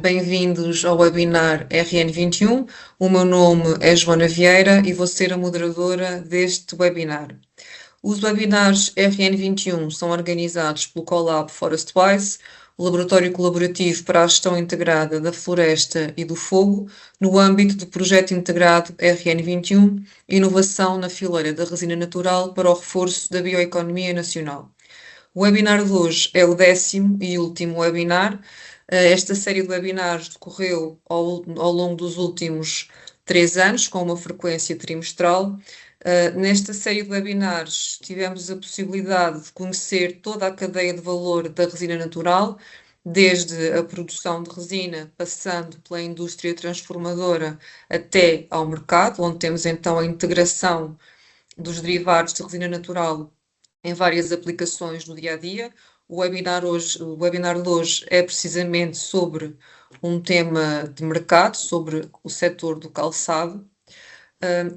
bem-vindos ao webinar RN21. O meu nome é Joana Vieira e vou ser a moderadora deste webinar. Os webinars RN21 são organizados pelo Collab Forestwise, o Laboratório Colaborativo para a Gestão Integrada da Floresta e do Fogo, no âmbito do projeto integrado RN21, Inovação na Fileira da Resina Natural para o Reforço da Bioeconomia Nacional. O webinar de hoje é o 10º e último webinar. Esta série de webinars decorreu ao longo dos últimos 3 anos, com uma frequência trimestral. Nesta série de webinars tivemos a possibilidade de conhecer toda a cadeia de valor da resina natural, desde a produção de resina, passando pela indústria transformadora até ao mercado, onde temos então a integração dos derivados de resina natural em várias aplicações no dia a dia. O webinar de hoje é precisamente sobre um tema de mercado, sobre o setor do calçado.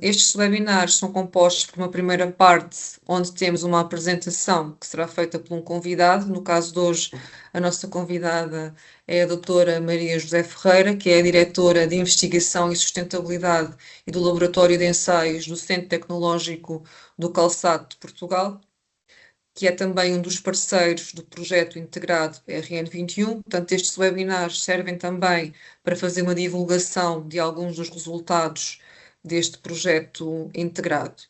Estes webinars são compostos por uma primeira parte, onde temos uma apresentação que será feita por um convidado. No caso de hoje, a nossa convidada é a doutora Maria José Ferreira, que é a diretora de Investigação e Sustentabilidade e do Laboratório de Ensaios do Centro Tecnológico do Calçado de Portugal, que é também um dos parceiros do projeto integrado RN21. Portanto, estes webinars servem também para fazer uma divulgação de alguns dos resultados deste projeto integrado.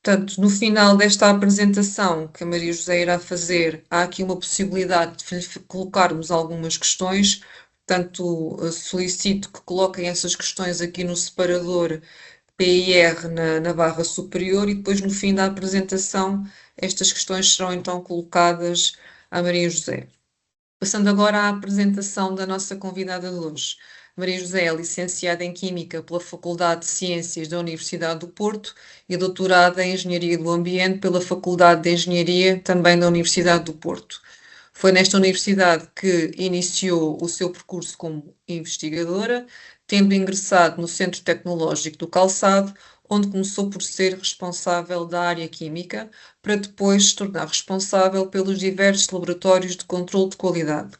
Portanto, no final desta apresentação que a Maria José irá fazer, há aqui uma possibilidade de colocarmos algumas questões. Portanto, solicito que coloquem essas questões aqui no separador PIR na barra superior, e depois no fim da apresentação estas questões serão então colocadas à Maria José. Passando agora à apresentação da nossa convidada de hoje. Maria José é licenciada em Química pela Faculdade de Ciências da Universidade do Porto e doutorada em Engenharia do Ambiente pela Faculdade de Engenharia, também da Universidade do Porto. Foi nesta universidade que iniciou o seu percurso como investigadora, tendo ingressado no Centro Tecnológico do Calçado, onde começou por ser responsável da área química, para depois se tornar responsável pelos diversos laboratórios de controle de qualidade.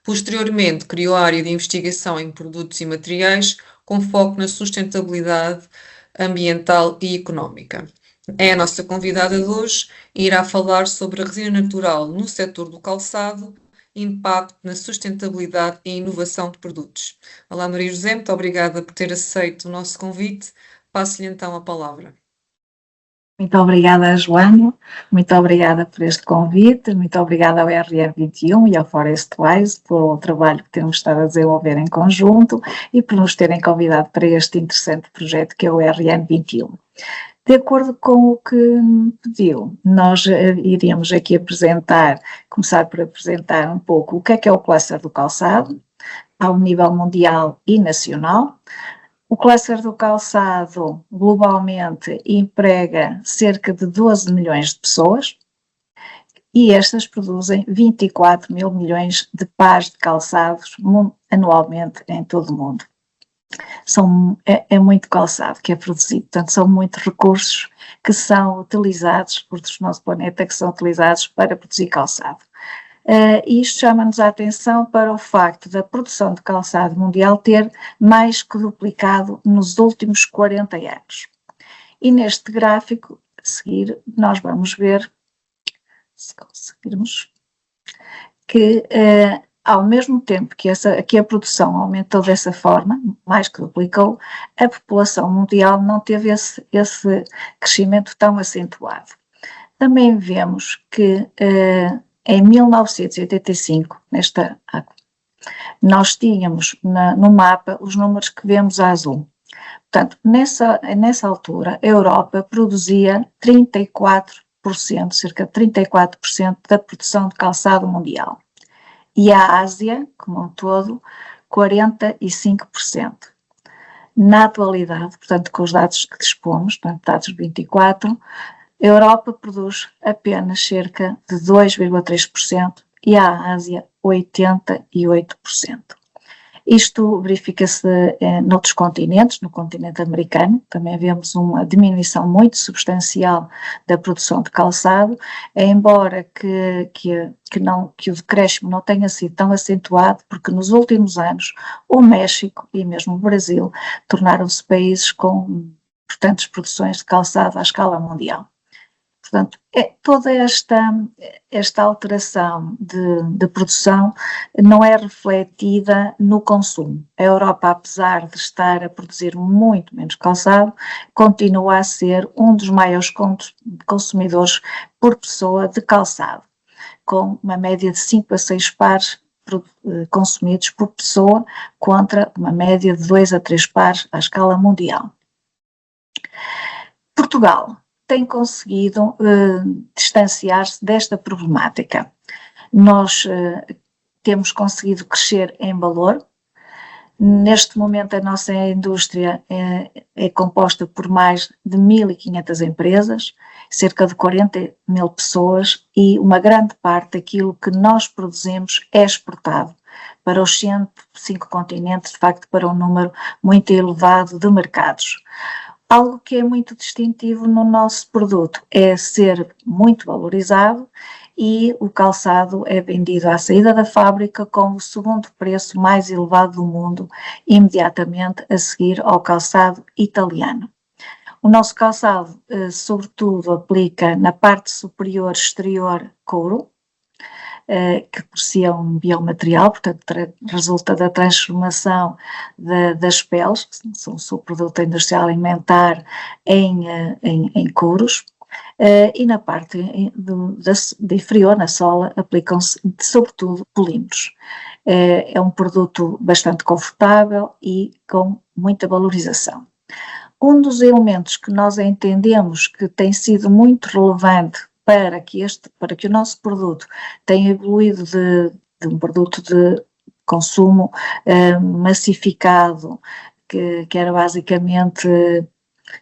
Posteriormente, criou a área de investigação em produtos e materiais, com foco na sustentabilidade ambiental e económica. É a nossa convidada de hoje e irá falar sobre a resina natural no setor do calçado, impacto na sustentabilidade e inovação de produtos. Olá, Maria José, muito obrigada por ter aceito o nosso convite. Passo-lhe então a palavra. Muito obrigada, Joana, muito obrigada por este convite, muito obrigada ao RN21 e ao Forestwise pelo trabalho que temos estado a desenvolver em conjunto e por nos terem convidado para este interessante projeto que é o RN21. De acordo com o que me pediu, nós iríamos aqui começar por apresentar um pouco o que é o cluster do calçado, ao nível mundial e nacional. O cluster do calçado globalmente emprega cerca de 12 milhões de pessoas e estas produzem 24 mil milhões de pares de calçados anualmente em todo o mundo. É muito calçado que é produzido, portanto são muitos recursos que são utilizados, recursos do nosso planeta que são utilizados para produzir calçado. Isto chama-nos a atenção para o facto da produção de calçado mundial ter mais que duplicado nos últimos 40 anos. E neste gráfico a seguir nós vamos ver, se conseguirmos, que ao mesmo tempo que a produção aumentou dessa forma, mais que duplicou, a população mundial não teve esse crescimento tão acentuado. Também vemos que em 1985, nós tínhamos no mapa os números que vemos a azul. Portanto, nessa altura, a Europa produzia 34%, cerca de 34% da produção de calçado mundial. E a Ásia, como um todo, 45%. Na atualidade, portanto, com os dados que dispomos, portanto, dados 24%, a Europa produz apenas cerca de 2,3% e a Ásia 88%. Isto verifica-se noutros continentes, no continente americano, também vemos uma diminuição muito substancial da produção de calçado, embora que o decréscimo não tenha sido tão acentuado, porque nos últimos anos o México e mesmo o Brasil tornaram-se países com importantes produções de calçado à escala mundial. Portanto, toda esta alteração de produção não é refletida no consumo. A Europa, apesar de estar a produzir muito menos calçado, continua a ser um dos maiores consumidores por pessoa de calçado, com uma média de 5 a 6 pares consumidos por pessoa, contra uma média de 2 a 3 pares à escala mundial. Portugal tem conseguido distanciar-se desta problemática. Nós temos conseguido crescer em valor. Neste momento a nossa indústria é composta por mais de 1.500 empresas, cerca de 40.000 pessoas, e uma grande parte daquilo que nós produzimos é exportado para os 105 continentes, de facto para um número muito elevado de mercados. Algo que é muito distintivo no nosso produto é ser muito valorizado, e o calçado é vendido à saída da fábrica com o segundo preço mais elevado do mundo, imediatamente a seguir ao calçado italiano. O nosso calçado, sobretudo, aplica na parte superior exterior couro, que por si é um biomaterial, portanto resulta da transformação das peles, que são o seu produto industrial alimentar, em couros, e na parte de inferior, na sola, aplicam-se sobretudo polímeros. É um produto bastante confortável e com muita valorização. Um dos elementos que nós entendemos que tem sido muito relevante para que o nosso produto tenha evoluído de um produto de consumo massificado, que era basicamente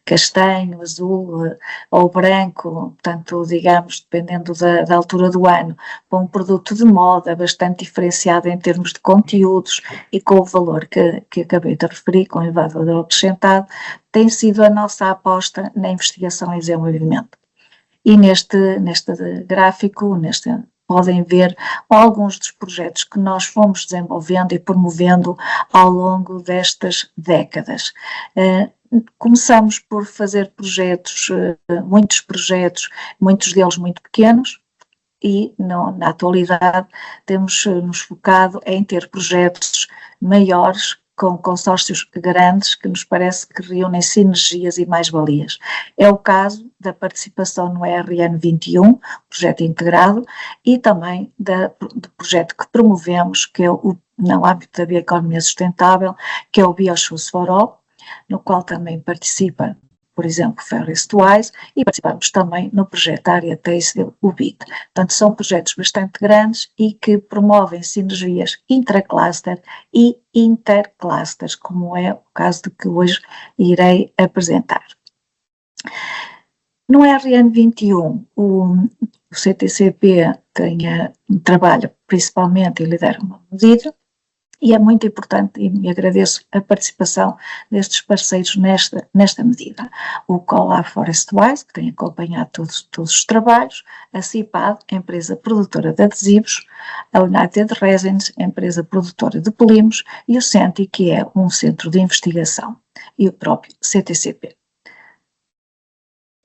castanho, azul ou branco, portanto, digamos, dependendo da altura do ano, para um produto de moda bastante diferenciado em termos de conteúdos e com o valor que acabei de referir, com elevado valor acrescentado, tem sido a nossa aposta na investigação e desenvolvimento. E neste gráfico, podem ver alguns dos projetos que nós fomos desenvolvendo e promovendo ao longo destas décadas. Começamos por fazer muitos projetos, muitos deles muito pequenos, e na atualidade temos nos focado em ter projetos maiores, com consórcios grandes, que nos parece que reúnem sinergias e mais-valias. É o caso da participação no RN21, projeto integrado, e também do projeto que promovemos, que é no âmbito da bioeconomia sustentável, que é o Bioshoes for All, no qual também participa, por exemplo, Forest Wise, e participamos também no projeto Área Têxtil, o BIT. Portanto, são projetos bastante grandes e que promovem sinergias intracluster e interclusters, como é o caso de que hoje irei apresentar. No RN21, o CTCP trabalha principalmente e lidera uma medida, e é muito importante, e me agradeço a participação destes parceiros nesta medida. O Cola Forest Wise, que tem acompanhado todos os trabalhos, a CIPAD, empresa produtora de adesivos, a United Resins, empresa produtora de polímeros, e o CENTI, que é um centro de investigação, e o próprio CTCP.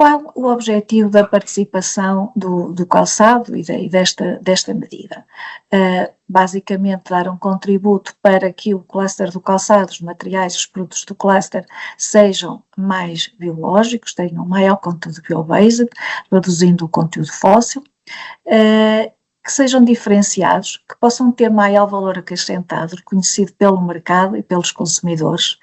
Qual o objetivo da participação do calçado e desta medida? Basicamente, dar um contributo para que o cluster do calçado, os materiais, os produtos do cluster, sejam mais biológicos, tenham maior conteúdo bio-based, reduzindo o conteúdo fóssil, que sejam diferenciados, que possam ter maior valor acrescentado, reconhecido pelo mercado e pelos consumidores,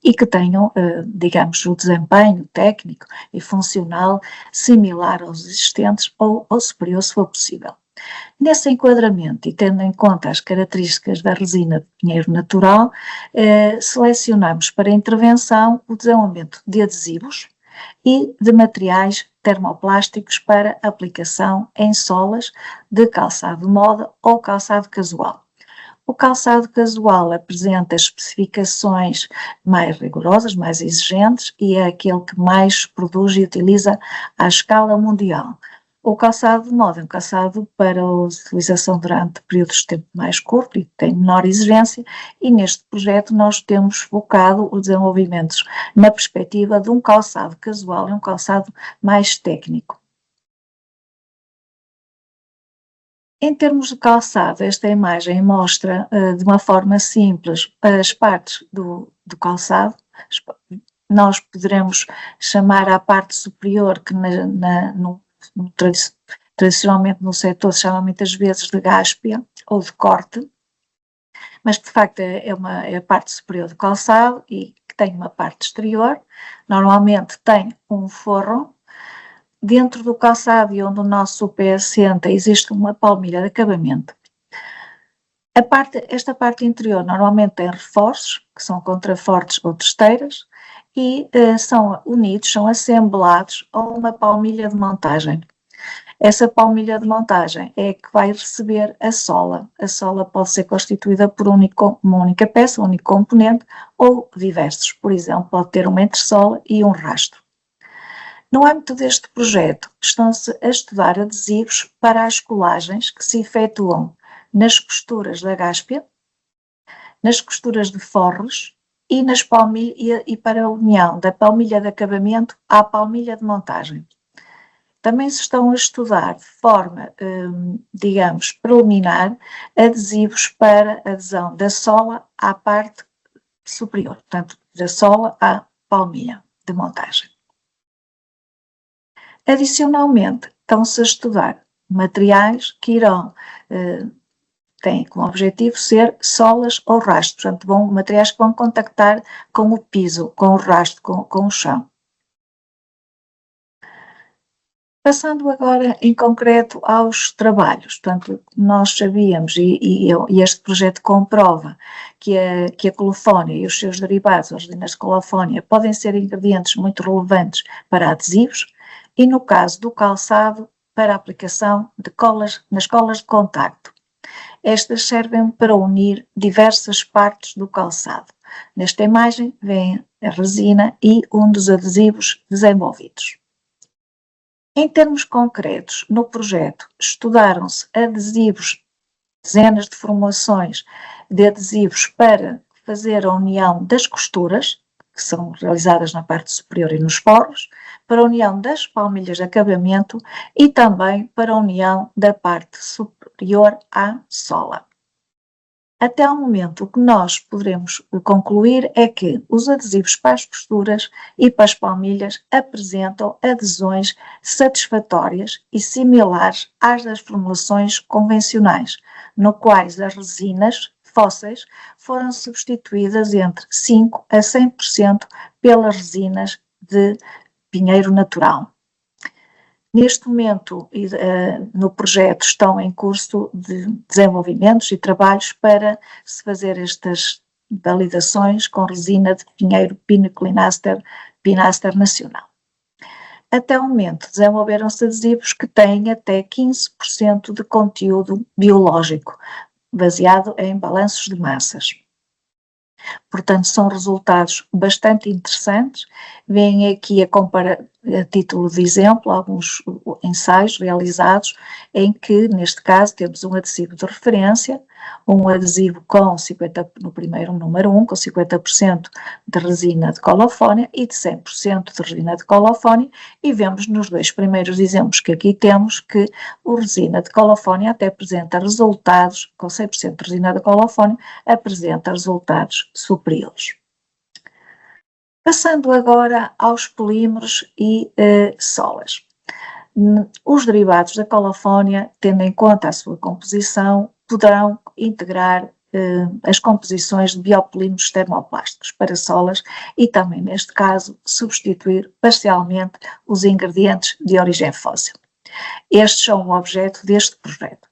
e que tenham, digamos, o desempenho técnico e funcional similar aos existentes ou superior, se for possível. Nesse enquadramento, e tendo em conta as características da resina de pinheiro natural, selecionamos para intervenção o desenvolvimento de adesivos e de materiais termoplásticos para aplicação em solas de calçado de moda ou calçado casual. O calçado casual apresenta especificações mais rigorosas, mais exigentes e é aquele que mais produz e utiliza à escala mundial. O calçado de moda é um calçado para utilização durante períodos de tempo mais curto e tem menor exigência, e neste projeto nós temos focado os desenvolvimentos na perspectiva de um calçado casual e um calçado mais técnico. Em termos de calçado, esta imagem mostra de uma forma simples as partes do calçado. Nós poderemos chamar a parte superior, que tradicionalmente no setor se chama muitas vezes de gáspia ou de corte, mas que de facto é a parte superior do calçado e que tem uma parte exterior. Normalmente tem um forro. Dentro do calçado e onde o nosso pé assenta existe uma palmilha de acabamento. Esta parte interior normalmente tem reforços, que são contrafortes ou testeiras, e são unidos, são assemblados a uma palmilha de montagem. Essa palmilha de montagem é que vai receber a sola. A sola pode ser constituída por uma única peça, um único componente, ou diversos. Por exemplo, pode ter uma entressola e um rastro. No âmbito deste projeto, estão-se a estudar adesivos para as colagens que se efetuam nas costuras da gáspia, nas costuras de forros e para a união da palmilha de acabamento à palmilha de montagem. Também se estão a estudar de forma, digamos, preliminar, adesivos para adesão da sola à parte superior, portanto, da sola à palmilha de montagem. Adicionalmente, estão-se a estudar materiais que têm como objetivo ser solas ou rastros, portanto, materiais que vão contactar com o piso, com o rastro, com o chão. Passando agora em concreto aos trabalhos, portanto, nós sabíamos, e este projeto comprova, que a colofónia e os seus derivados, as resinas de colofónia, podem ser ingredientes muito relevantes para adesivos, e no caso do calçado, para a aplicação nas colas de contacto. Estas servem para unir diversas partes do calçado. Nesta imagem vem a resina e um dos adesivos desenvolvidos. Em termos concretos, no projeto estudaram-se adesivos, dezenas de formulações de adesivos para fazer a união das costuras, que são realizadas na parte superior e nos forros, para a união das palmilhas de acabamento e também para a união da parte superior à sola. Até ao momento, o que nós poderemos concluir é que os adesivos para as costuras e para as palmilhas apresentam adesões satisfatórias e similares às das formulações convencionais, no quais as resinas fósseis foram substituídas entre 5% a 100% pelas resinas de pinheiro natural. Neste momento, no projeto, estão em curso de desenvolvimentos e trabalhos para se fazer estas validações com resina de pinheiro Pinoclinaster nacional. Até o momento, desenvolveram-se adesivos que têm até 15% de conteúdo biológico, baseado em balanços de massas. Portanto, são resultados bastante interessantes. Vêm aqui a título de exemplo, alguns ensaios realizados em que, neste caso, temos um adesivo de referência, um adesivo com 50%, no primeiro número 1, com 50% de resina de colofónia e de 100% de resina de colofónia, e vemos nos dois primeiros exemplos que aqui temos que o resina de colofónia até apresenta resultados, com 100% de resina de colofónia, apresenta resultados superiores. Passando agora aos polímeros e solas. Os derivados da colofónia, tendo em conta a sua composição, poderão integrar as composições de biopolímeros termoplásticos para solas e também, neste caso, substituir parcialmente os ingredientes de origem fóssil. Estes são o objeto deste projeto.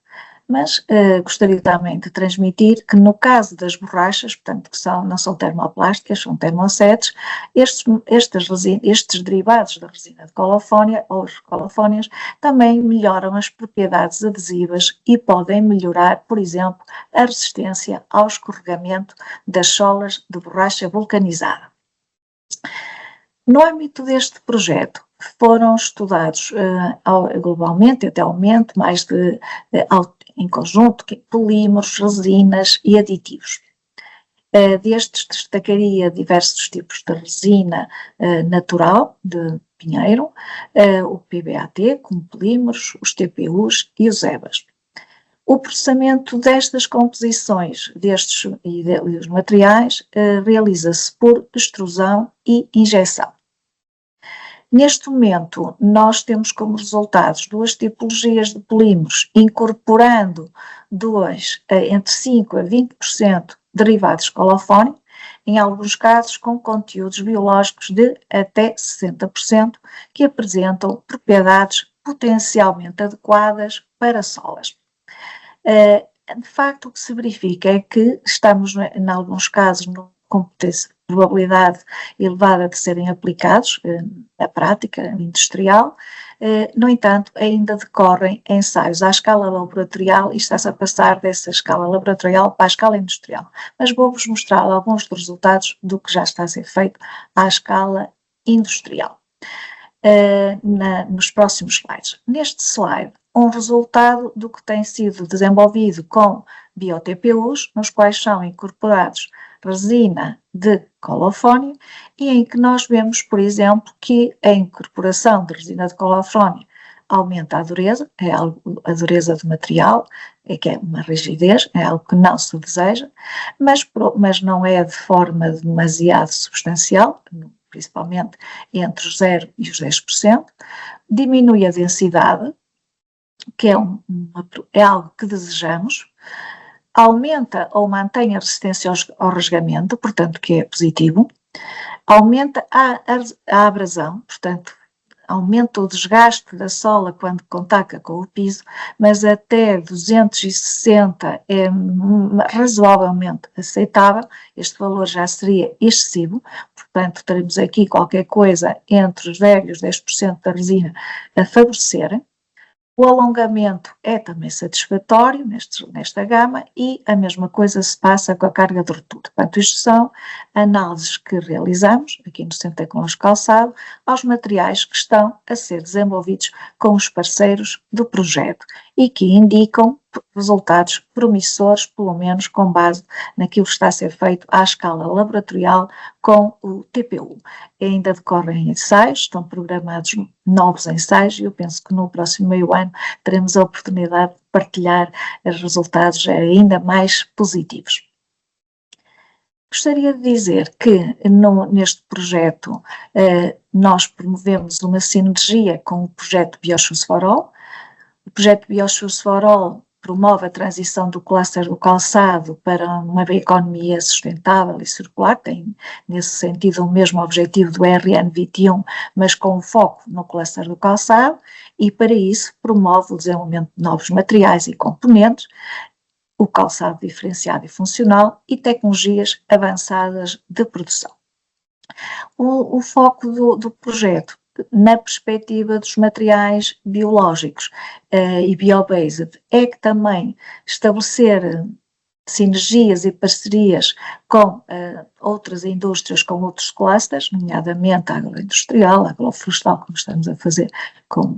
Mas gostaria também de transmitir que no caso das borrachas, portanto, que não são termoplásticas, são termosetes, estes derivados da resina de colofónia, ou os colofónias, também melhoram as propriedades adesivas e podem melhorar, por exemplo, a resistência ao escorregamento das solas de borracha vulcanizada. No âmbito deste projeto, foram estudados globalmente, até ao momento, em conjunto, polímeros, resinas e aditivos. Destes destacaria diversos tipos de resina natural, de pinheiro, o PBAT, como polímeros, os TPUs e os EBAs. O processamento destas composições e dos materiais realiza-se por extrusão e injeção. Neste momento, nós temos como resultados duas tipologias de polímeros, incorporando entre 5% a 20% derivados de colofónio, em alguns casos com conteúdos biológicos de até 60%, que apresentam propriedades potencialmente adequadas para solas. De facto, o que se verifica é que estamos, em alguns casos, com probabilidade elevada de serem aplicados na prática industrial. No entanto, ainda decorrem ensaios à escala laboratorial e está-se a passar dessa escala laboratorial para a escala industrial. Mas vou-vos mostrar alguns dos resultados do que já está a ser feito à escala industrial. Nos próximos slides. Neste slide, um resultado do que tem sido desenvolvido com bio-TPUs, nos quais são incorporados resina de colofónio e em que nós vemos, por exemplo, que a incorporação de resina de colofónio aumenta a dureza, a dureza do material, que é uma rigidez, é algo que não se deseja, mas não é de forma demasiado substancial, principalmente entre os 0% e os 10%, diminui a densidade, que é algo que desejamos, aumenta ou mantém a resistência ao rasgamento, portanto, que é positivo, aumenta a abrasão, portanto, aumenta o desgaste da sola quando contacta com o piso, mas até 260 é razoavelmente aceitável, este valor já seria excessivo, portanto, teremos aqui qualquer coisa entre os 10% e os 10% da resina a favorecer. O alongamento é também satisfatório nesta gama e a mesma coisa se passa com a carga de ruptura. Portanto, isto são análises que realizamos aqui no Centro Tecnológico Calçado aos materiais que estão a ser desenvolvidos com os parceiros do projeto e que indicam resultados promissores, pelo menos com base naquilo que está a ser feito à escala laboratorial com o TPU. Ainda decorrem ensaios, estão programados novos ensaios e eu penso que no próximo meio ano teremos a oportunidade de partilhar os resultados ainda mais positivos. Gostaria de dizer que neste projeto nós promovemos uma sinergia com o projeto Biochus for All. O projeto Biochus for All promove a transição do cluster do calçado para uma economia sustentável e circular, tem nesse sentido o mesmo objetivo do RN21, mas com foco no cluster do calçado, e para isso promove o desenvolvimento de novos materiais e componentes, o calçado diferenciado e funcional e tecnologias avançadas de produção. O foco do projeto na perspectiva dos materiais biológicos e bio-based é que também estabelecer sinergias e parcerias com outras indústrias, com outros clusters, nomeadamente a agroindustrial, a agroflorestal, como estamos a fazer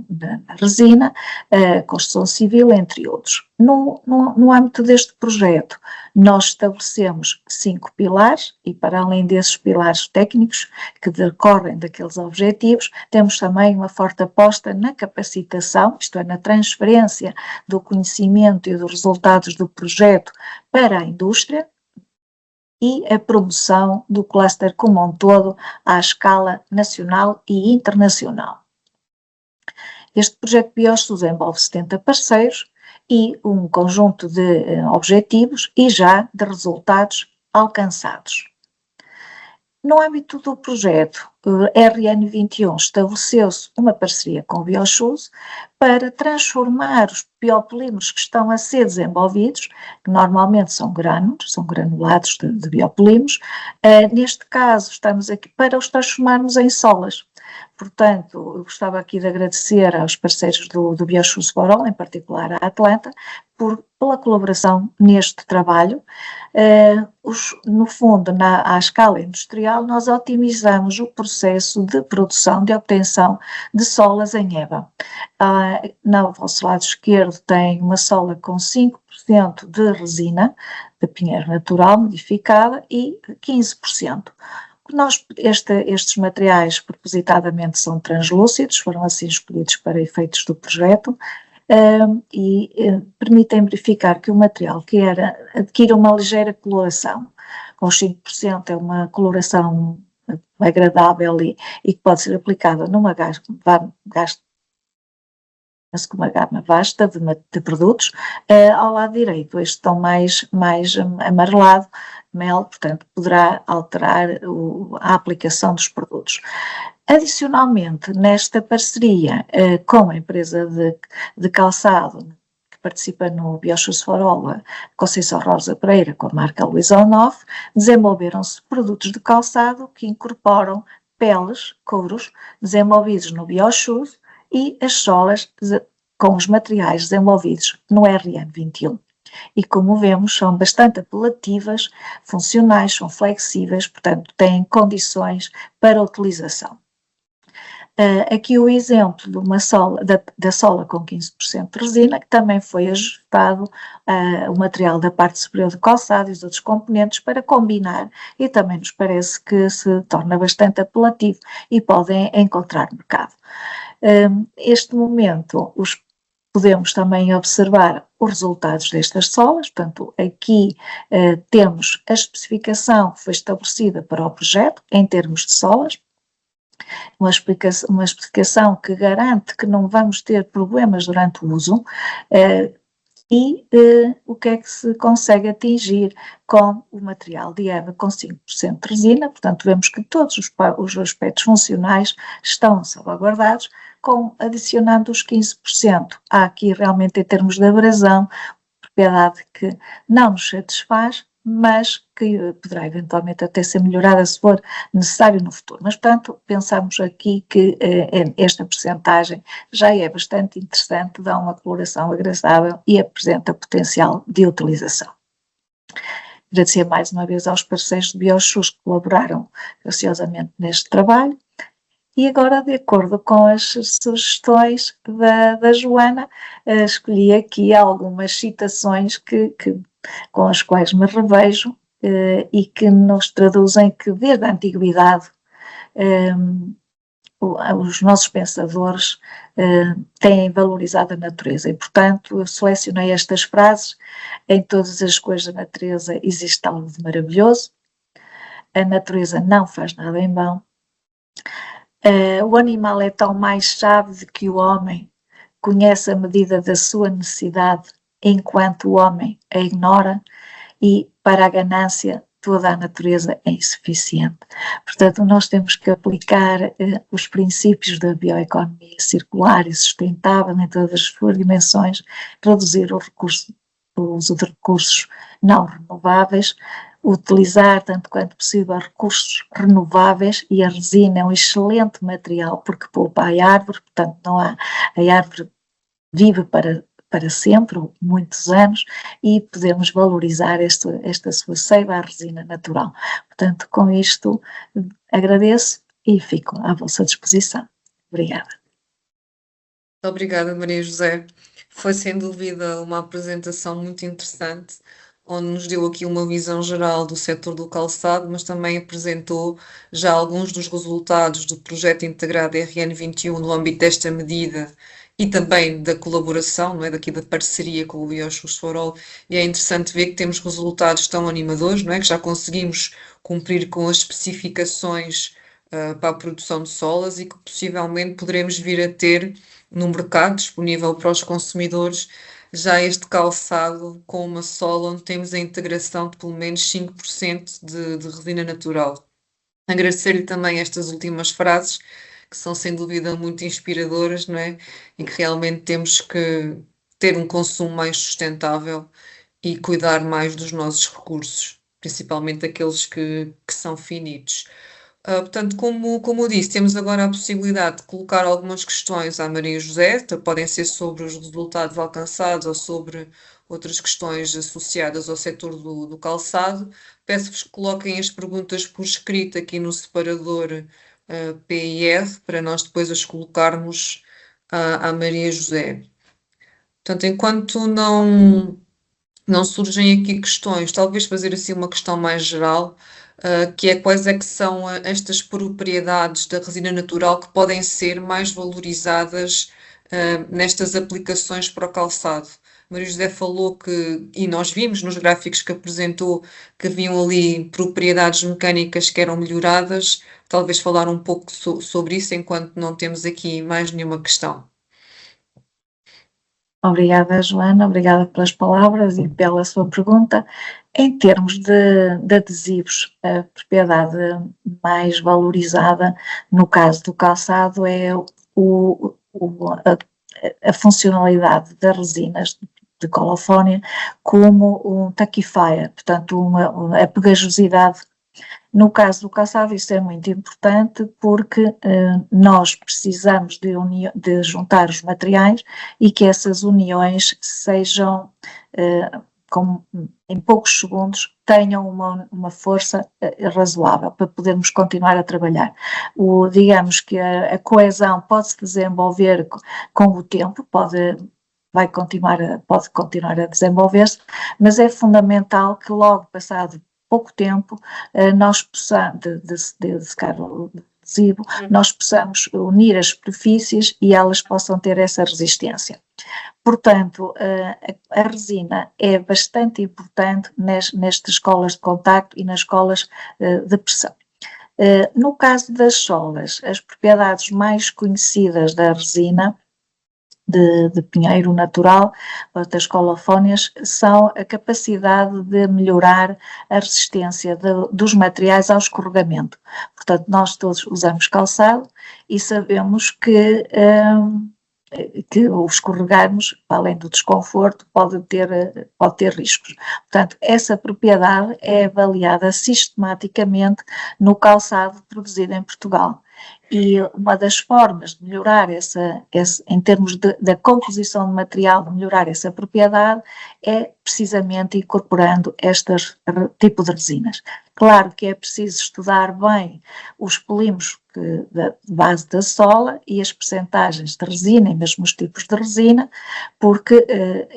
na resina, a construção civil, entre outros. No âmbito deste projeto, nós estabelecemos 5 pilares e, para além desses pilares técnicos que decorrem daqueles objetivos, temos também uma forte aposta na capacitação, isto é, na transferência do conhecimento e dos resultados do projeto para a indústria e a promoção do cluster como um todo à escala nacional e internacional. Este projeto Biochus envolve 70 parceiros e um conjunto de objetivos e já de resultados alcançados. No âmbito do projeto RN21, estabeleceu-se uma parceria com o BioShoes para transformar os biopolímeros que estão a ser desenvolvidos, que normalmente são grânulos, são granulados de biopolímeros, neste caso estamos aqui para os transformarmos em solas. Portanto, eu gostava aqui de agradecer aos parceiros do BioShoes for All, em particular à Atlanta, pela colaboração neste trabalho. No fundo, à escala industrial, nós otimizamos o processo de produção, de obtenção de solas em EVA. No vosso lado esquerdo tem uma sola com 5% de resina de pinheiro natural modificada e 15%. Estes materiais propositadamente são translúcidos, foram assim escolhidos para efeitos do projeto, e permitem verificar que o material adquire uma ligeira coloração. Com os 5% é uma coloração agradável e que pode ser aplicada numa uma gama vasta de produtos. Ao lado direito, este tom mais amarelado, mel, portanto, poderá alterar a aplicação dos produtos. Adicionalmente, nesta parceria com a empresa de calçado que participa no BioShoes for All, Conceição Rosa Pereira, com a marca Luísa Onoff, desenvolveram-se produtos de calçado que incorporam peles, couros, desenvolvidos no BioShoes e as solas com os materiais desenvolvidos no RN21. E como vemos, são bastante apelativas, funcionais, são flexíveis, portanto, têm condições para utilização. Aqui o exemplo de uma sola, da sola com 15% de resina, que também foi ajustado o material da parte superior do calçado e os outros componentes para combinar, e também nos parece que se torna bastante apelativo e podem encontrar mercado. Este momento, podemos também observar os resultados destas solas, portanto, aqui temos a especificação que foi estabelecida para o projeto, em termos de solas, uma especificação que garante que não vamos ter problemas durante o uso, e o que é que se consegue atingir com o material de EVA com 5% de resina. Portanto, vemos que todos os aspectos funcionais estão salvaguardados, adicionando os 15%. Há aqui realmente, em termos de abrasão, propriedade que não nos satisfaz, mas que poderá eventualmente até ser melhorada se for necessário no futuro. Mas, portanto, pensamos aqui que esta percentagem já é bastante interessante, dá uma coloração agradável e apresenta potencial de utilização. Agradecer mais uma vez aos parceiros de BioShoes que colaboraram graciosamente neste trabalho. E agora, de acordo com as sugestões da Joana, escolhi aqui algumas citações com as quais me revejo e que nos traduzem que desde a antiguidade os nossos pensadores têm valorizado a natureza e, portanto, eu selecionei estas frases. Em todas as coisas da natureza existe algo de maravilhoso, a natureza não faz nada em vão, o animal é tão mais sábio que o homem, conhece a medida da sua necessidade, enquanto o homem a ignora, e para a ganância toda a natureza é insuficiente. Portanto, nós temos que aplicar os princípios da bioeconomia circular e sustentável em todas as suas dimensões, reduzir o uso de recursos não renováveis, utilizar tanto quanto possível recursos renováveis, e a resina é um excelente material porque poupa a árvore, portanto a árvore vive para sempre, muitos anos, e podemos valorizar esta sua seiva, a resina natural. Portanto, com isto agradeço e fico à vossa disposição. Obrigada. Obrigada, Maria José. Foi sem dúvida uma apresentação muito interessante, onde nos deu aqui uma visão geral do setor do calçado, mas também apresentou já alguns dos resultados do projeto integrado RN21 no âmbito desta medida e também da colaboração, não é? Daqui da parceria com o BioShoes for All, e é interessante ver que temos resultados tão animadores, não é? Que já conseguimos cumprir com as especificações para a produção de solas e que possivelmente poderemos vir a ter no mercado disponível para os consumidores já este calçado com uma sola onde temos a integração de pelo menos 5% de resina natural. Agradecer-lhe também estas últimas frases, que são sem dúvida muito inspiradoras, não é? E que realmente temos que ter um consumo mais sustentável e cuidar mais dos nossos recursos, principalmente aqueles que são finitos. Portanto, como eu disse, temos agora a possibilidade de colocar algumas questões à Maria José, podem ser sobre os resultados alcançados ou sobre outras questões associadas ao setor do calçado. Peço-vos que coloquem as perguntas por escrito aqui no separador PIR, para nós depois as colocarmos à Maria José. Portanto, enquanto não surgem aqui questões, talvez fazer assim uma questão mais geral, que é quais é que são estas propriedades da resina natural que podem ser mais valorizadas, nestas aplicações para o calçado. Maria José falou que, e nós vimos nos gráficos que apresentou, que haviam ali propriedades mecânicas que eram melhoradas. Talvez falar um pouco sobre isso, enquanto não temos aqui mais nenhuma questão. Obrigada, Joana, obrigada pelas palavras e pela sua pergunta. Em termos de adesivos, a propriedade mais valorizada no caso do calçado é a funcionalidade das resinas de colofónia como um tackifier, portanto, a pegajosidade. No caso do calçado, isso é muito importante porque nós precisamos de juntar os materiais e que essas uniões sejam, em poucos segundos, tenham uma força razoável para podermos continuar a trabalhar. Digamos que a coesão pode-se desenvolver com o tempo, pode continuar a desenvolver-se, mas é fundamental que logo passado pouco tempo nós possamos, de secar o adesivo, nós possamos unir as superfícies e elas possam ter essa resistência. Portanto, a resina é bastante importante nestas colas de contacto e nas colas de pressão. No caso das solas, as propriedades mais conhecidas da resina de pinheiro natural, das colofónias, são a capacidade de melhorar a resistência dos materiais ao escorregamento. Portanto, nós todos usamos calçado e sabemos que o escorregarmos, além do desconforto, pode ter riscos. Portanto, essa propriedade é avaliada sistematicamente no calçado produzido em Portugal. E uma das formas de melhorar em termos da composição de material, de melhorar essa propriedade, é precisamente incorporando este tipo de resinas. Claro que é preciso estudar bem os polímeros de base da sola e as percentagens de resina e mesmo os tipos de resina, porque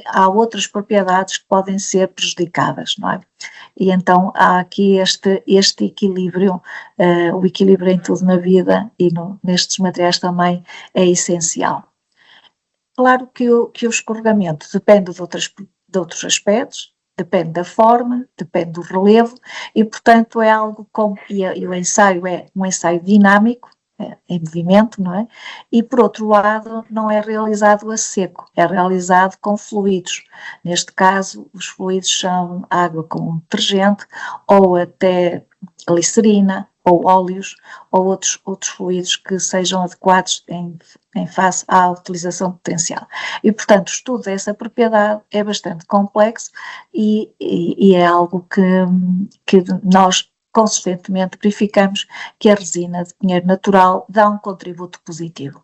há outras propriedades que podem ser prejudicadas, não é? E então há aqui este equilíbrio, o equilíbrio em tudo na vida e nestes materiais também é essencial. Claro que o escorregamento depende de outros aspectos, depende da forma, depende do relevo e, portanto, é algo e o ensaio é um ensaio dinâmico, em movimento, não é? E, por outro lado, não é realizado a seco, é realizado com fluidos. Neste caso, os fluidos são água com detergente ou até glicerina ou óleos ou outros fluidos que sejam adequados em face à utilização potencial. E, portanto, o estudo dessa propriedade é bastante complexo e é algo que nós consistentemente verificamos que a resina de pinheiro natural dá um contributo positivo.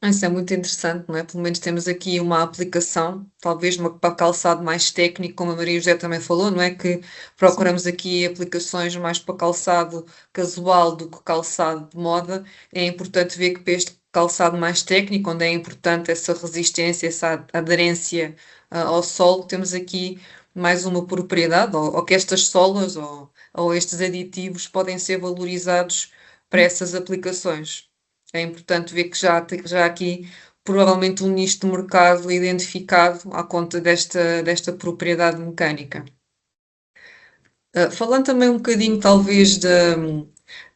Isso é muito interessante, não é? Pelo menos temos aqui uma aplicação, talvez para calçado mais técnico, como a Maria José também falou, não é? Que procuramos aqui aplicações mais para calçado casual do que calçado de moda. É importante ver que para este calçado mais técnico, onde é importante essa resistência, essa aderência ao solo, temos aqui mais uma propriedade, ou que estas solas ou estes aditivos podem ser valorizados para essas aplicações. É importante ver que já há aqui provavelmente um nicho de mercado identificado à conta desta propriedade mecânica. Falando também um bocadinho, talvez,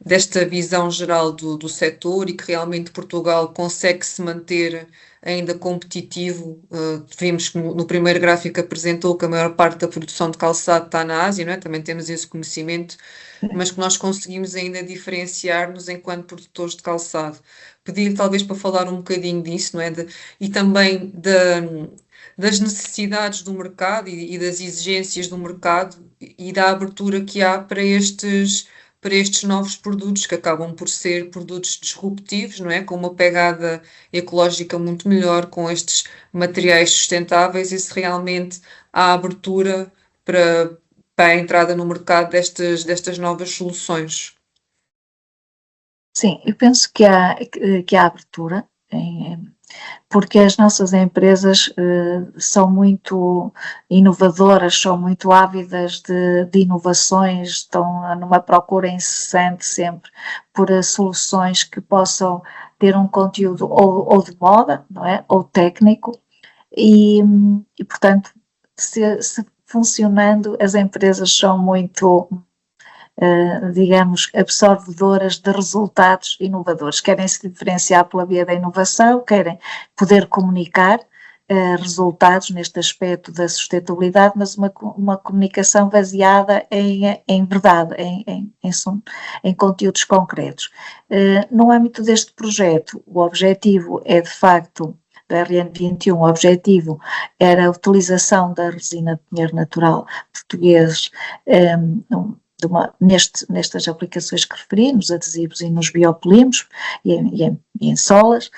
desta visão geral do setor e que realmente Portugal consegue se manter ainda competitivo. Vimos que no primeiro gráfico apresentou que a maior parte da produção de calçado está na Ásia, não é? Também temos esse conhecimento, mas que nós conseguimos ainda diferenciar-nos enquanto produtores de calçado. Pedir talvez para falar um bocadinho disso, não é? E também das necessidades do mercado e das exigências do mercado e da abertura que há para estes novos produtos que acabam por ser produtos disruptivos, não é? Com uma pegada ecológica muito melhor, com estes materiais sustentáveis, e se realmente há abertura para a entrada no mercado destas novas soluções. Sim, eu penso que há abertura, porque as nossas empresas são muito inovadoras, são muito ávidas de inovações, estão numa procura incessante sempre por soluções que possam ter um conteúdo ou de moda, não é? Ou técnico, e portanto, se funcionando, as empresas são muito, digamos, absorvedoras de resultados inovadores. Querem se diferenciar pela via da inovação, querem poder comunicar resultados neste aspecto da sustentabilidade, mas uma comunicação baseada em verdade, em conteúdos concretos. No âmbito deste projeto, o objetivo é, de facto, do RN21, o objetivo era a utilização da resina de pinheiro natural português nestas aplicações que referi, nos adesivos e nos biopolímeros e em solas,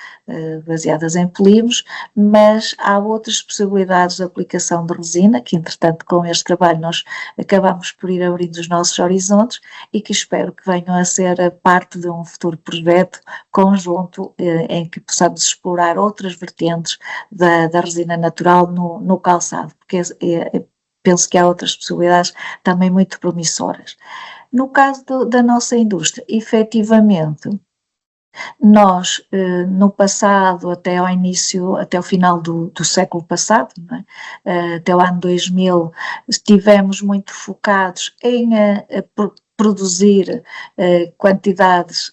baseadas em polímeros, mas há outras possibilidades de aplicação de resina, que entretanto com este trabalho nós acabamos por ir abrindo os nossos horizontes e que espero que venham a ser parte de um futuro projeto conjunto em que possamos explorar outras vertentes da resina natural no calçado, porque penso que há outras possibilidades também muito promissoras. No caso da nossa indústria, efetivamente, nós, no passado, até ao início, até o final do século passado, até o ano 2000, estivemos muito focados em produzir quantidades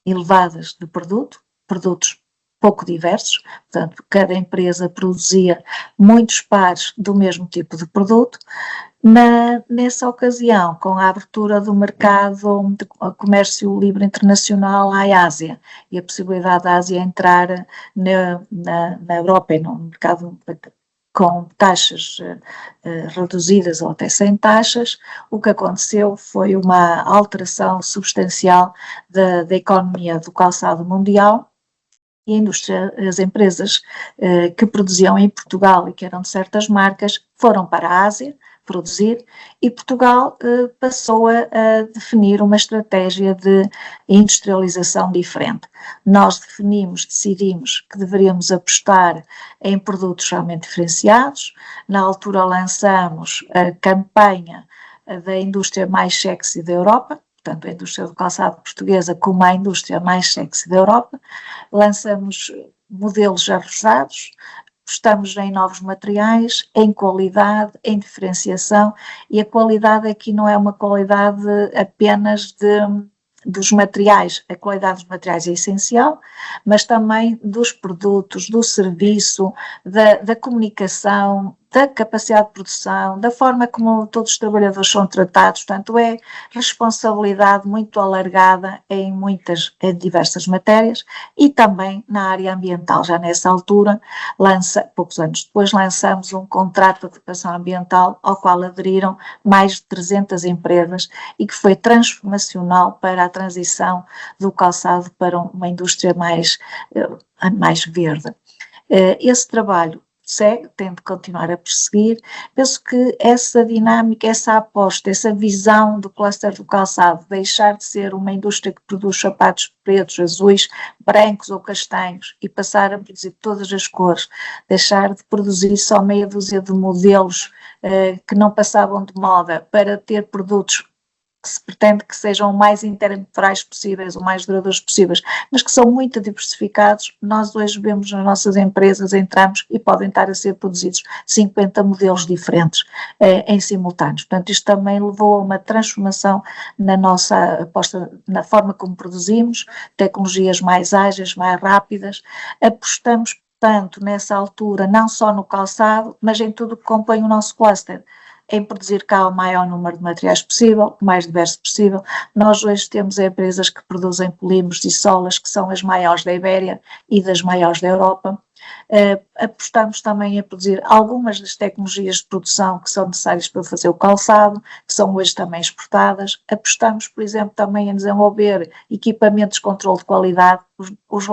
elevadas de produtos pouco diversos, portanto, cada empresa produzia muitos pares do mesmo tipo de produto. Nessa ocasião, com a abertura do mercado de comércio livre internacional à Ásia e a possibilidade da Ásia entrar na Europa e no mercado com taxas reduzidas ou até sem taxas, o que aconteceu foi uma alteração substancial da economia do calçado mundial. E a indústria, as empresas que produziam em Portugal e que eram de certas marcas, foram para a Ásia produzir, e Portugal passou a definir uma estratégia de industrialização diferente. Nós decidimos que deveríamos apostar em produtos realmente diferenciados. Na altura lançamos a campanha da indústria mais sexy da Europa, portanto a indústria do calçado portuguesa como a indústria mais sexy da Europa. Lançamos modelos arrojados, apostamos em novos materiais, em qualidade, em diferenciação, e a qualidade aqui não é uma qualidade apenas dos materiais, a qualidade dos materiais é essencial, mas também dos produtos, do serviço, da comunicação, da capacidade de produção, da forma como todos os trabalhadores são tratados, portanto é responsabilidade muito alargada em diversas matérias, e também na área ambiental. Já nessa altura, poucos anos depois, lançamos um contrato de adequação ambiental ao qual aderiram mais de 300 empresas e que foi transformacional para a transição do calçado para uma indústria mais verde. Esse trabalho segue, tem de continuar a prosseguir. Penso que essa dinâmica, essa aposta, essa visão do cluster do calçado, deixar de ser uma indústria que produz sapatos pretos, azuis, brancos ou castanhos e passar a produzir todas as cores, deixar de produzir só meia dúzia de modelos que não passavam de moda para ter produtos que se pretende que sejam o mais intertemporais possíveis, o mais duradouros possíveis, mas que são muito diversificados. Nós hoje vemos nas nossas empresas, entramos e podem estar a ser produzidos 50 modelos diferentes em simultâneos. Portanto, isto também levou a uma transformação na nossa aposta, na forma como produzimos, tecnologias mais ágeis, mais rápidas. Apostamos, portanto, nessa altura, não só no calçado, mas em tudo que compõe o nosso cluster, em produzir cá o maior número de materiais possível, o mais diverso possível. Nós hoje temos empresas que produzem polímeros e solas que são as maiores da Ibéria e das maiores da Europa. Apostamos também a produzir algumas das tecnologias de produção que são necessárias para fazer o calçado, que são hoje também exportadas. Apostamos, por exemplo, também em desenvolver equipamentos de controle de qualidade. Os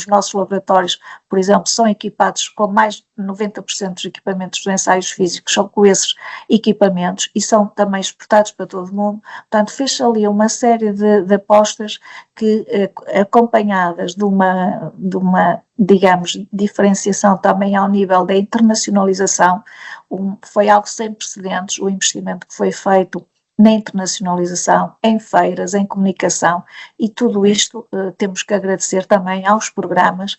nossos laboratórios, por exemplo, são equipados com mais de 90% dos equipamentos dos ensaios físicos, são com esses equipamentos e são também exportados para todo o mundo. Portanto, fez-se ali uma série de apostas que, acompanhadas de uma, digamos, diferenciação também ao nível da internacionalização, foi algo sem precedentes, o investimento que foi feito na internacionalização, em feiras, em comunicação, e tudo isto temos que agradecer também aos programas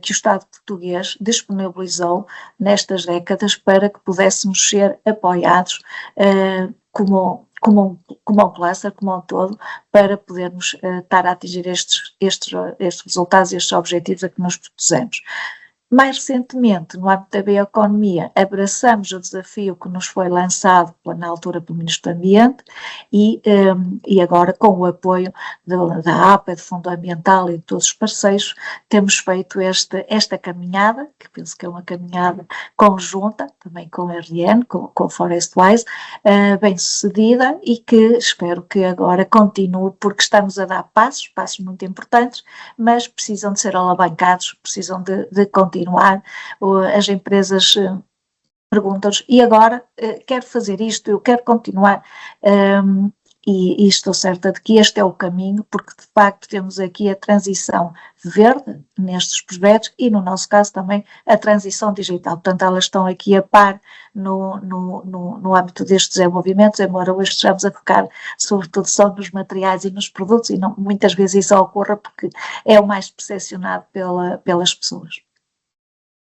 que o Estado português disponibilizou nestas décadas para que pudéssemos ser apoiados como um cluster, como um todo, para podermos estar a atingir estes resultados, estes objetivos a que nos propusemos. Mais recentemente, no âmbito da bioeconomia, abraçamos o desafio que nos foi lançado na altura pelo Ministro do Ambiente e agora, com o apoio da APA, do Fundo Ambiental e de todos os parceiros, temos feito esta caminhada, que penso que é uma caminhada conjunta, também com a RN, com a Forestwise, bem sucedida e que espero que agora continue, porque estamos a dar passos muito importantes, mas precisam de ser alavancados, precisam de continuar. As empresas perguntam-nos, e agora quero fazer isto, eu quero continuar, e estou certa de que este é o caminho, porque de facto temos aqui a transição verde nestes projetos e no nosso caso também a transição digital, portanto elas estão aqui a par no âmbito destes desenvolvimentos, embora hoje estejamos a focar sobretudo só nos materiais e nos produtos e não, muitas vezes isso ocorra porque é o mais percepcionado pelas pessoas.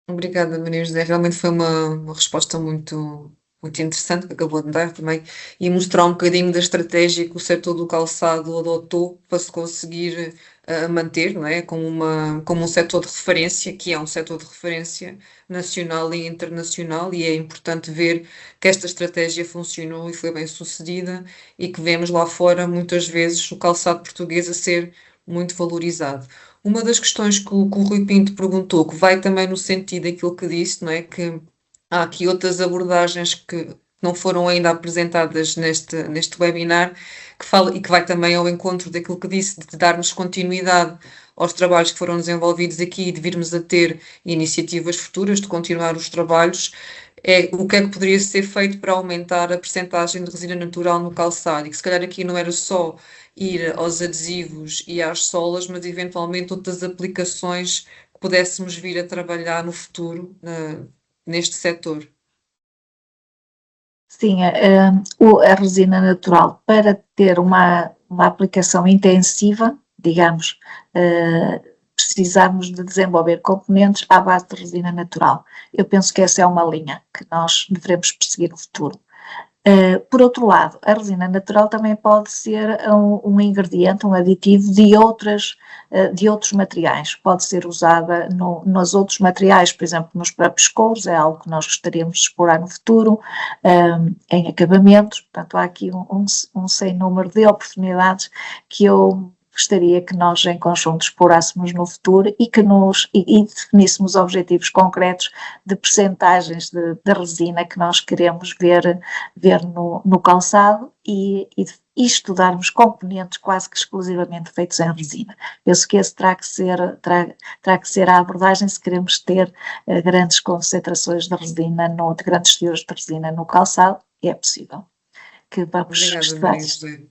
Obrigada, Maria José. Realmente foi uma resposta muito interessante que acabou de dar também e mostrar um bocadinho da estratégia que o setor do calçado adotou para se conseguir manter, não é? Como um setor de referência, que é um setor de referência nacional e internacional, e é importante ver que esta estratégia funcionou e foi bem sucedida e que vemos lá fora muitas vezes o calçado português a ser muito valorizado. Uma das questões que o Rui Pinto perguntou, que vai também no sentido daquilo que disse, não é? Que há aqui outras abordagens que não foram ainda apresentadas neste webinar, que fala e que vai também ao encontro daquilo que disse, de darmos continuidade aos trabalhos que foram desenvolvidos aqui e de virmos a ter iniciativas futuras, de continuar os trabalhos. O que é que poderia ser feito para aumentar a percentagem de resina natural no calçado? E que se calhar aqui não era só ir aos adesivos e às solas, mas eventualmente outras aplicações que pudéssemos vir a trabalhar no futuro neste setor. Sim, a resina natural, para ter uma aplicação intensiva, digamos, precisamos de desenvolver componentes à base de resina natural. Eu penso que essa é uma linha que nós devemos perseguir no futuro. Por outro lado, a resina natural também pode ser um ingrediente, um aditivo de outros materiais. Pode ser usada nos outros materiais, por exemplo, nos próprios couros, é algo que nós gostaríamos de explorar no futuro, em acabamentos. Portanto, há aqui um sem número de oportunidades que eu gostaria que nós em conjunto explorássemos no futuro e que e definíssemos objetivos concretos de percentagens de resina que nós queremos ver no calçado e estudarmos componentes quase que exclusivamente feitos em resina. Penso que esse terá que ser a abordagem se queremos ter grandes concentrações de resina, de grandes teores de resina no calçado, e é possível que vamos Obrigada, estudar Maria isto. José.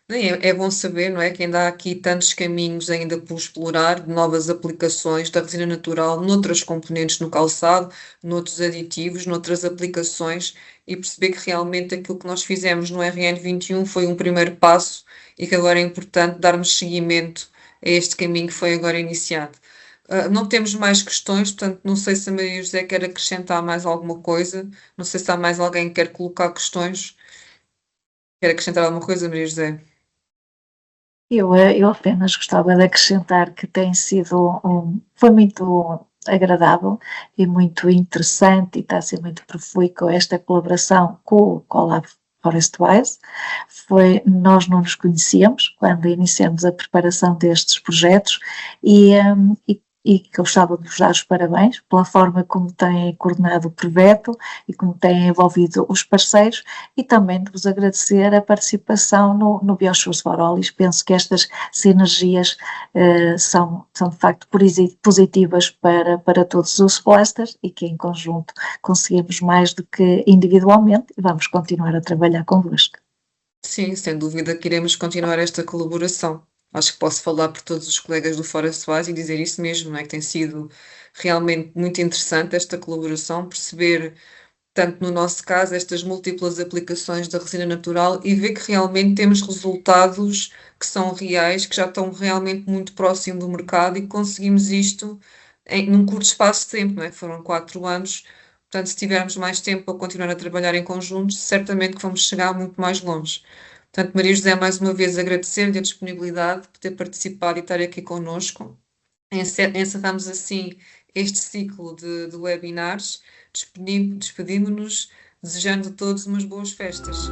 É bom saber, não é, que ainda há aqui tantos caminhos ainda por explorar, de novas aplicações da resina natural noutras componentes no calçado, noutros aditivos, noutras aplicações, e perceber que realmente aquilo que nós fizemos no RN21 foi um primeiro passo e que agora é importante darmos seguimento a este caminho que foi agora iniciado. Não temos mais questões, portanto, não sei se a Maria José quer acrescentar mais alguma coisa, não sei se há mais alguém que quer colocar questões. Quer acrescentar alguma coisa, Maria José? Eu apenas gostava de acrescentar que tem sido foi muito agradável e muito interessante e está a ser muito profícua esta colaboração com o Colab Forestwise. Nós não nos conhecíamos quando iniciamos a preparação destes projetos e gostava de vos dar os parabéns pela forma como têm coordenado o projeto e como têm envolvido os parceiros e também de vos agradecer a participação no Biochurs for All. Penso que estas sinergias são de facto positivas para todos os florestas e que em conjunto conseguimos mais do que individualmente e vamos continuar a trabalhar convosco. Sim, sem dúvida que iremos continuar esta colaboração. Acho que posso falar por todos os colegas do Forest Wise e dizer isso mesmo, não é? Que tem sido realmente muito interessante esta colaboração, perceber, tanto no nosso caso, estas múltiplas aplicações da resina natural e ver que realmente temos resultados que são reais, que já estão realmente muito próximo do mercado e que conseguimos isto num curto espaço de tempo, não é? Foram 4 anos. Portanto, se tivermos mais tempo para continuar a trabalhar em conjunto, certamente que vamos chegar muito mais longe. Portanto, Maria José, mais uma vez agradecer-lhe a disponibilidade por ter participado e estar aqui connosco. Encerramos assim este ciclo de webinars. Despedimos-nos, desejando a todos umas boas festas.